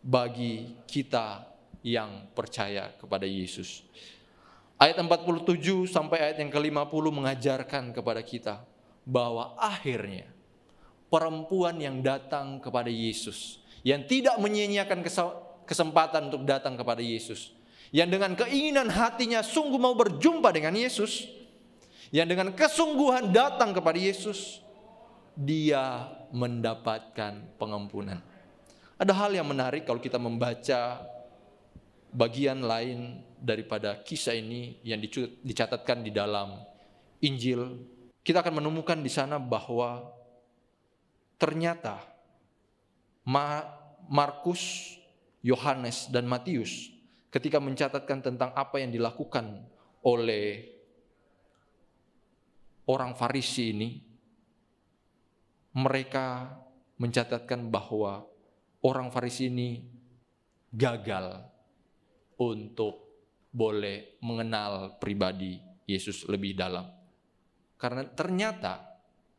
bagi kita yang percaya kepada Yesus. Ayat 47 sampai ayat yang ke-50 mengajarkan kepada kita bahwa akhirnya perempuan yang datang kepada Yesus, yang tidak menyia-nyiakan kesempatan untuk datang kepada Yesus, yang dengan keinginan hatinya sungguh mau berjumpa dengan Yesus, yang dengan kesungguhan datang kepada Yesus, dia mendapatkan pengampunan. Ada hal yang menarik kalau kita membaca bagian lain daripada kisah ini yang dicatatkan di dalam Injil. Kita akan menemukan di sana bahwa ternyata Markus, Yohanes, dan Matius ketika mencatatkan tentang apa yang dilakukan oleh orang Farisi ini, mereka mencatatkan bahwa orang Farisi ini gagal untuk boleh mengenal pribadi Yesus lebih dalam. Karena ternyata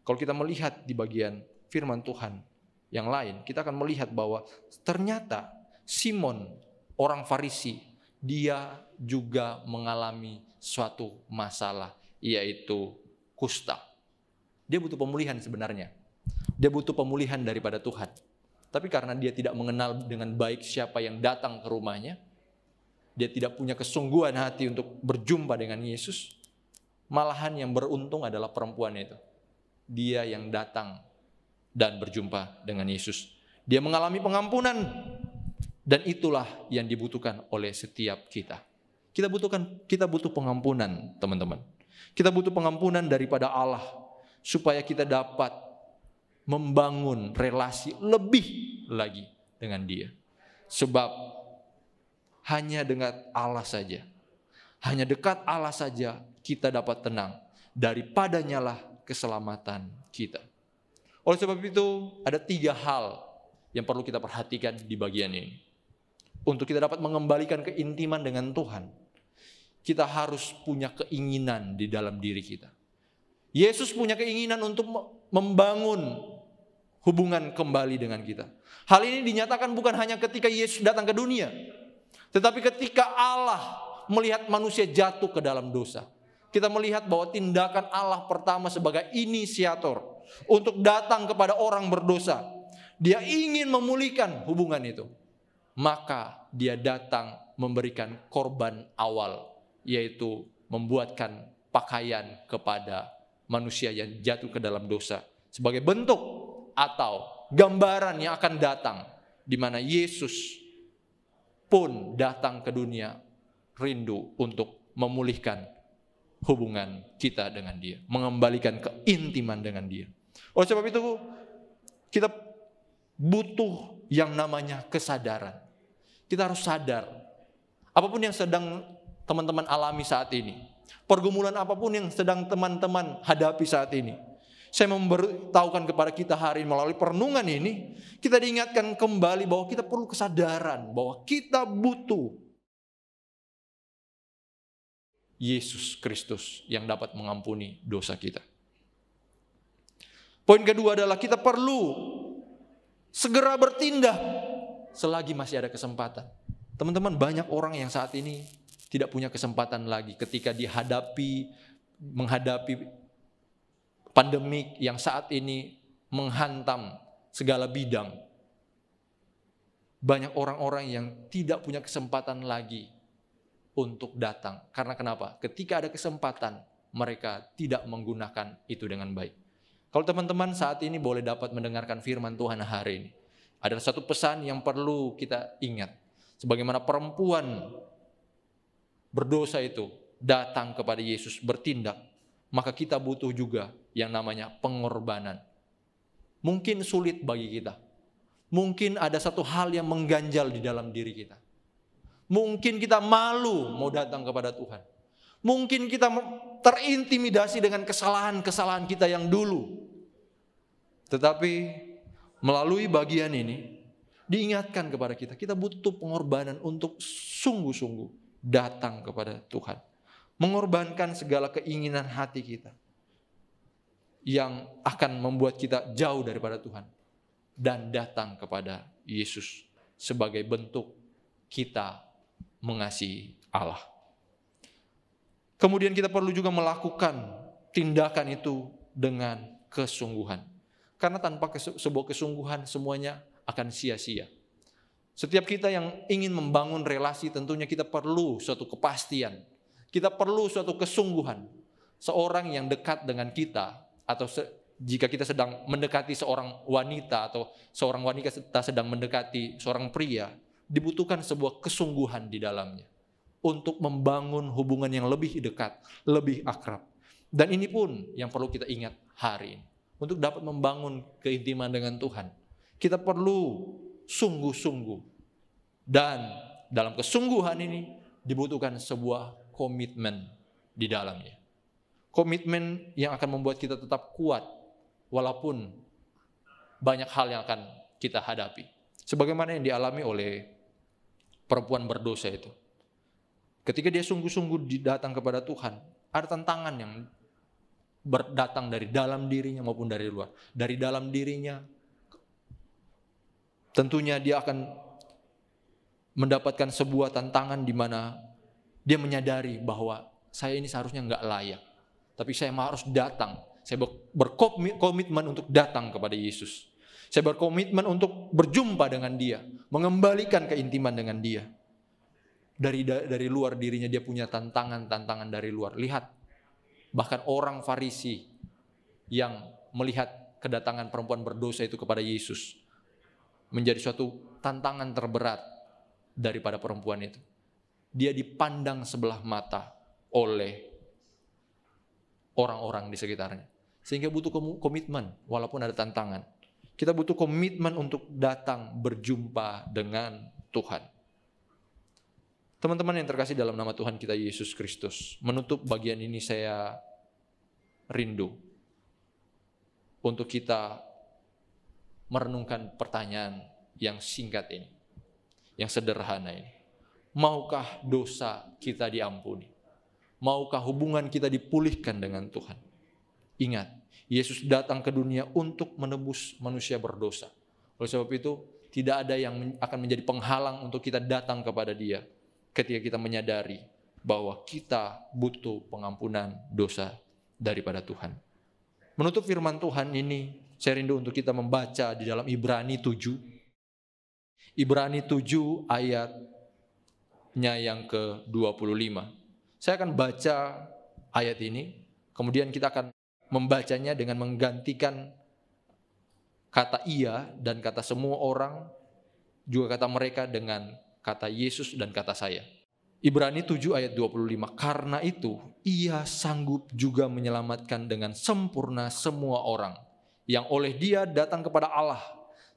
kalau kita melihat di bagian firman Tuhan yang lain, kita akan melihat bahwa ternyata Simon, orang Farisi, dia juga mengalami suatu masalah, yaitu kusta. Dia butuh pemulihan sebenarnya. Dia butuh pemulihan daripada Tuhan. Tapi karena dia tidak mengenal dengan baik siapa yang datang ke rumahnya, dia tidak punya kesungguhan hati untuk berjumpa dengan Yesus, malahan yang beruntung adalah perempuan itu. Dia yang datang dan berjumpa dengan Yesus. Dia mengalami pengampunan, dan itulah yang dibutuhkan oleh setiap kita. Kita butuh pengampunan, teman-teman. Kita butuh pengampunan daripada Allah supaya kita dapat membangun relasi lebih lagi dengan Dia. Sebab hanya dengan Allah saja, hanya dekat Allah saja kita dapat tenang. Daripadanya lah keselamatan kita. Oleh sebab itu ada 3 hal yang perlu kita perhatikan di bagian ini. Untuk kita dapat mengembalikan keintiman dengan Tuhan, kita harus punya keinginan di dalam diri kita. Yesus punya keinginan untuk membangun hubungan kembali dengan kita. Hal ini dinyatakan bukan hanya ketika Yesus datang ke dunia, tetapi ketika Allah melihat manusia jatuh ke dalam dosa. Kita melihat bahwa tindakan Allah pertama sebagai inisiator untuk datang kepada orang berdosa. Dia ingin memulihkan hubungan itu. Maka dia datang memberikan korban awal, yaitu membuatkan pakaian kepada manusia yang jatuh ke dalam dosa sebagai bentuk atau gambaran yang akan datang di mana Yesus pun datang ke dunia rindu untuk memulihkan hubungan kita dengan Dia, mengembalikan keintiman dengan Dia. Oleh sebab itu kita butuh yang namanya kesadaran. Kita harus sadar apapun yang sedang teman-teman alami saat ini, pergumulan apapun yang sedang teman-teman hadapi saat ini, saya memberitahukan kepada kita hari ini melalui perenungan ini, kita diingatkan kembali bahwa kita perlu kesadaran bahwa kita butuh Yesus Kristus yang dapat mengampuni dosa kita. Poin kedua adalah kita perlu segera bertindak selagi masih ada kesempatan. Teman-teman, banyak orang yang saat ini tidak punya kesempatan lagi ketika menghadapi pandemik yang saat ini menghantam segala bidang. Banyak orang-orang yang tidak punya kesempatan lagi untuk datang. Karena kenapa? Ketika ada kesempatan, mereka tidak menggunakan itu dengan baik. Kalau teman-teman saat ini boleh dapat mendengarkan firman Tuhan hari ini, ada satu pesan yang perlu kita ingat. Sebagaimana perempuan berdosa itu datang kepada Yesus bertindak, maka kita butuh juga yang namanya pengorbanan. Mungkin sulit bagi kita. Mungkin ada satu hal yang mengganjal di dalam diri kita. Mungkin kita malu mau datang kepada Tuhan. Mungkin kita terintimidasi dengan kesalahan-kesalahan kita yang dulu. Tetapi melalui bagian ini diingatkan kepada kita, kita butuh pengorbanan untuk sungguh-sungguh datang kepada Tuhan. Mengorbankan segala keinginan hati kita yang akan membuat kita jauh daripada Tuhan dan datang kepada Yesus sebagai bentuk kita mengasihi Allah. Kemudian kita perlu juga melakukan tindakan itu dengan kesungguhan. Karena tanpa sebuah kesungguhan semuanya akan sia-sia. Setiap kita yang ingin membangun relasi tentunya kita perlu suatu kepastian. Kita perlu suatu kesungguhan. Seorang yang dekat dengan kita atau jika kita sedang mendekati seorang wanita atau seorang wanita sedang mendekati seorang pria, dibutuhkan sebuah kesungguhan di dalamnya untuk membangun hubungan yang lebih dekat, lebih akrab. Dan ini pun yang perlu kita ingat hari ini. Untuk dapat membangun keintiman dengan Tuhan, kita perlu sungguh-sungguh. Dan dalam kesungguhan ini dibutuhkan sebuah komitmen di dalamnya. Komitmen yang akan membuat kita tetap kuat walaupun banyak hal yang akan kita hadapi. Sebagaimana yang dialami oleh perempuan berdosa itu. Ketika dia sungguh-sungguh datang kepada Tuhan, ada tantangan yang datang dari dalam dirinya maupun dari luar. Dari dalam dirinya, tentunya dia akan mendapatkan sebuah tantangan di mana dia menyadari bahwa saya ini seharusnya nggak layak. Tapi saya harus datang. Saya berkomitmen untuk datang kepada Yesus. Saya berkomitmen untuk berjumpa dengan dia. Mengembalikan keintiman dengan dia. Dari luar dirinya dia punya tantangan dari luar. Lihat. Bahkan orang Farisi yang melihat kedatangan perempuan berdosa itu kepada Yesus menjadi suatu tantangan terberat daripada perempuan itu. Dia dipandang sebelah mata oleh orang-orang di sekitarnya. Sehingga butuh komitmen walaupun ada tantangan. Kita butuh komitmen untuk datang berjumpa dengan Tuhan. Teman-teman yang terkasih dalam nama Tuhan kita Yesus Kristus, menutup bagian ini saya rindu untuk kita merenungkan pertanyaan yang singkat ini, yang sederhana ini. Maukah dosa kita diampuni? Maukah hubungan kita dipulihkan dengan Tuhan? Ingat, Yesus datang ke dunia untuk menebus manusia berdosa. Oleh sebab itu, tidak ada yang akan menjadi penghalang untuk kita datang kepada Dia ketika kita menyadari bahwa kita butuh pengampunan dosa daripada Tuhan. Menutup firman Tuhan ini, saya rindu untuk kita membaca di dalam Ibrani 7. Ibrani 7 ayatnya yang ke-25. Saya akan baca ayat ini, kemudian kita akan membacanya dengan menggantikan kata ia dan kata semua orang, juga kata mereka dengan kata Yesus dan kata saya. Ibrani 7 ayat 25. Karena itu ia sanggup juga menyelamatkan dengan sempurna semua orang yang oleh dia datang kepada Allah.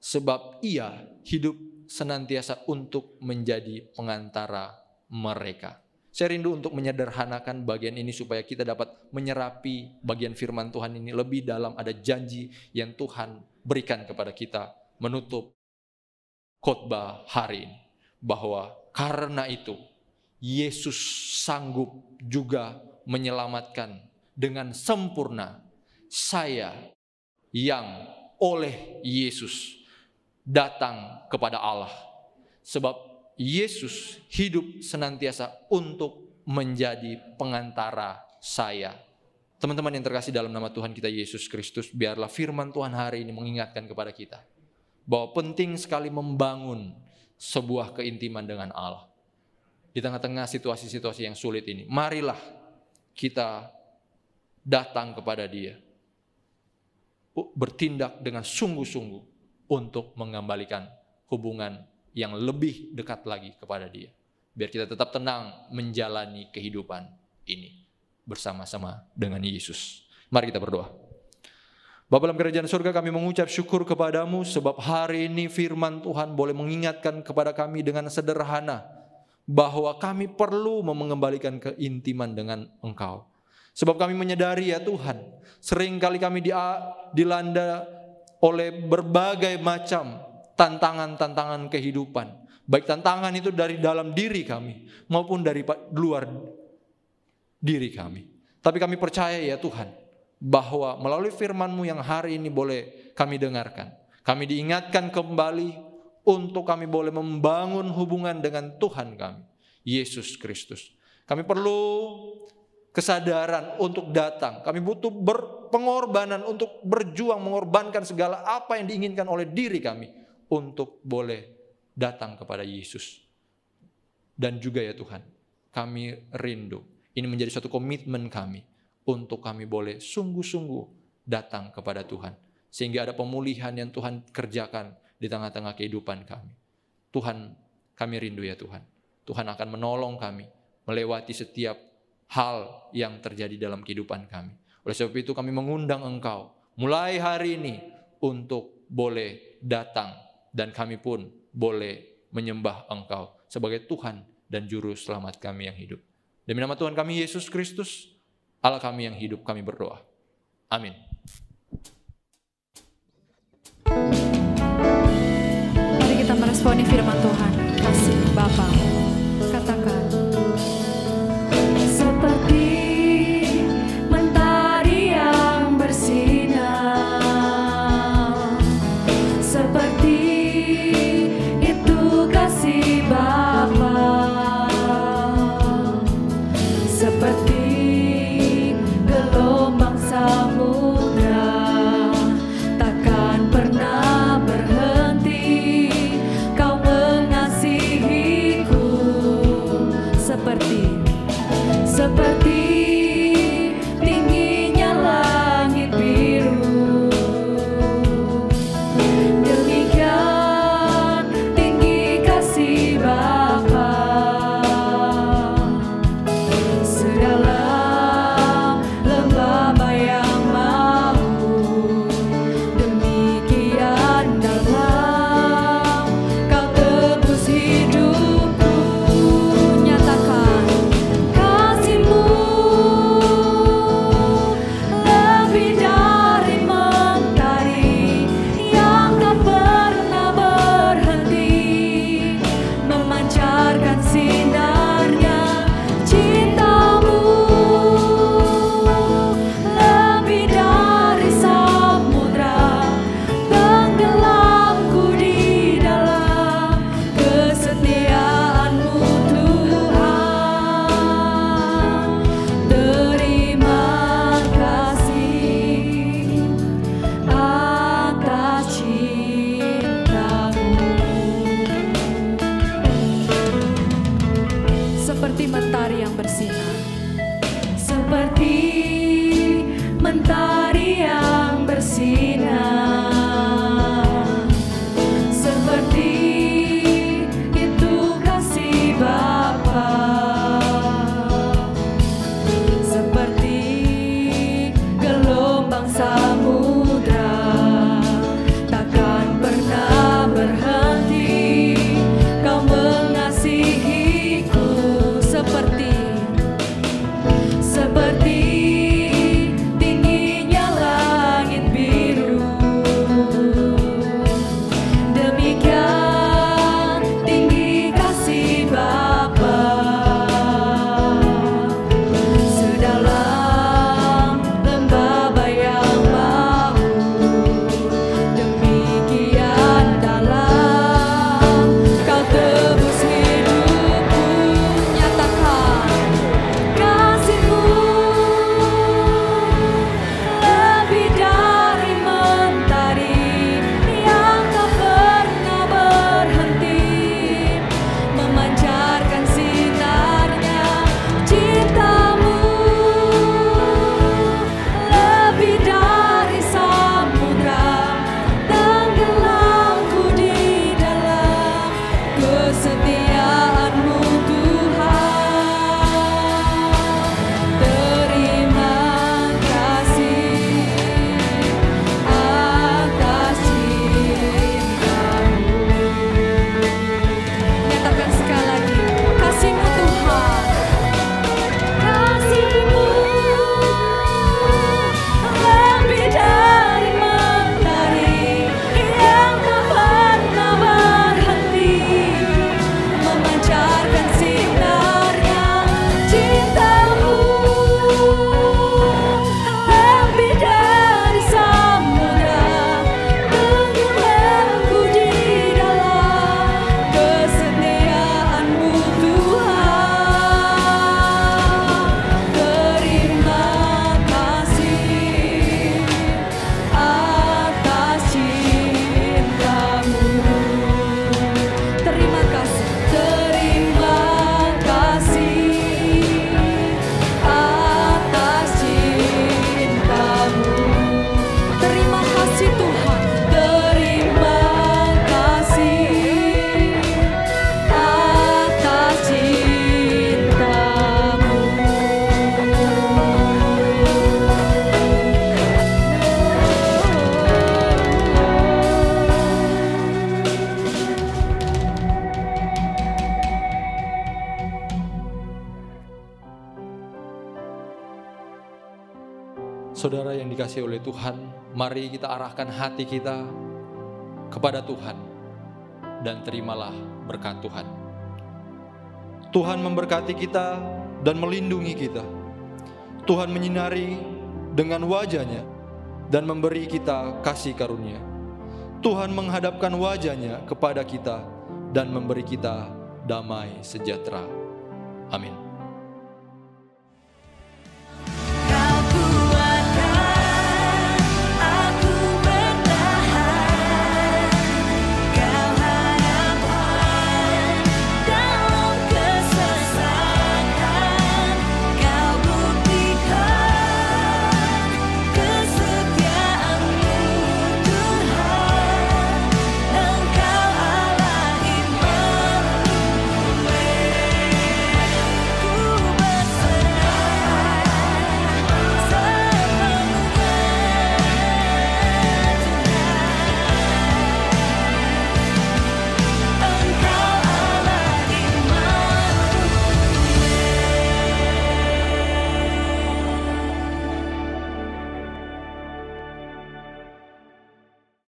Sebab ia hidup senantiasa untuk menjadi pengantara mereka. Saya rindu untuk menyederhanakan bagian ini supaya kita dapat menyerapi bagian firman Tuhan ini lebih dalam. Ada janji yang Tuhan berikan kepada kita menutup khotbah hari ini. Bahwa karena itu Yesus sanggup juga menyelamatkan dengan sempurna saya yang oleh Yesus datang kepada Allah. Sebab Yesus hidup senantiasa untuk menjadi pengantara saya Teman-teman yang terkasih dalam nama Tuhan kita Yesus Kristus, biarlah firman Tuhan hari ini mengingatkan kepada kita bahwa penting sekali membangun sebuah keintiman dengan Allah. Di tengah-tengah situasi-situasi yang sulit ini, marilah kita datang kepada Dia, bertindak dengan sungguh-sungguh untuk mengembalikan hubungan yang lebih dekat lagi kepada Dia. Biar kita tetap tenang menjalani kehidupan ini bersama-sama dengan Yesus. Mari kita berdoa. Bapa dalam kerajaan surga, kami mengucap syukur kepadamu sebab hari ini firman Tuhan boleh mengingatkan kepada kami dengan sederhana bahwa kami perlu mengembalikan keintiman dengan Engkau. Sebab kami menyadari ya Tuhan, seringkali kami dilanda oleh berbagai macam tantangan-tantangan kehidupan. Baik tantangan itu dari dalam diri kami maupun dari luar diri kami. Tapi kami percaya ya Tuhan, bahwa melalui firman-Mu yang hari ini boleh kami dengarkan, kami diingatkan kembali untuk kami boleh membangun hubungan dengan Tuhan kami, Yesus Kristus. Kami perlu kesadaran untuk datang. Kami butuh pengorbanan untuk berjuang, mengorbankan segala apa yang diinginkan oleh diri kami untuk boleh datang kepada Yesus. Dan juga ya Tuhan, kami rindu. Ini menjadi suatu komitmen kami untuk kami boleh sungguh-sungguh datang kepada Tuhan. Sehingga ada pemulihan yang Tuhan kerjakan di tengah-tengah kehidupan kami. Tuhan, kami rindu ya Tuhan. Tuhan akan menolong kami melewati setiap hal yang terjadi dalam kehidupan kami. Oleh sebab itu kami mengundang Engkau mulai hari ini untuk boleh datang dan kami pun boleh menyembah Engkau sebagai Tuhan dan Juru Selamat kami yang hidup. Demi nama Tuhan kami Yesus Kristus, Allah kami yang hidup, kami berdoa. Amin. Mari kita meresponi firman Tuhan. Kasih Bapa, katakan. Seperti mentari yang bersinar, seperti itu kasih Bapa, seperti gelombang samudra, takkan pernah berhenti Kau mengasihiku. Seperti tingginya langit biru, demikian tinggi kasih Bapa, sedalam lembah bayang mampu, demikian dalam Kau tebus hidupku. Nyatakan kasih-Mu lebih dari mentari yang tak pernah berhenti, memancarkan sinarnya. Cinta-Mu lebih dari samudra, tenggelamku di dalam kesetiaan-Mu Tuhan. Terima kasih atas cinta-Mu. Seperti mentari yang bersinar, seperti mentari yang bersinar, seperti itu kasih Bapa, seperti gelombang samudra, takkan pernah berhenti Kau mengasihiku. Seperti Saudara yang dikasihi oleh Tuhan, mari kita arahkan hati kita kepada Tuhan dan terimalah berkat Tuhan. Tuhan memberkati kita dan melindungi kita. Tuhan menyinari dengan wajah-Nya dan memberi kita kasih karunia. Tuhan menghadapkan wajah-Nya kepada kita dan memberi kita damai sejahtera. Amin.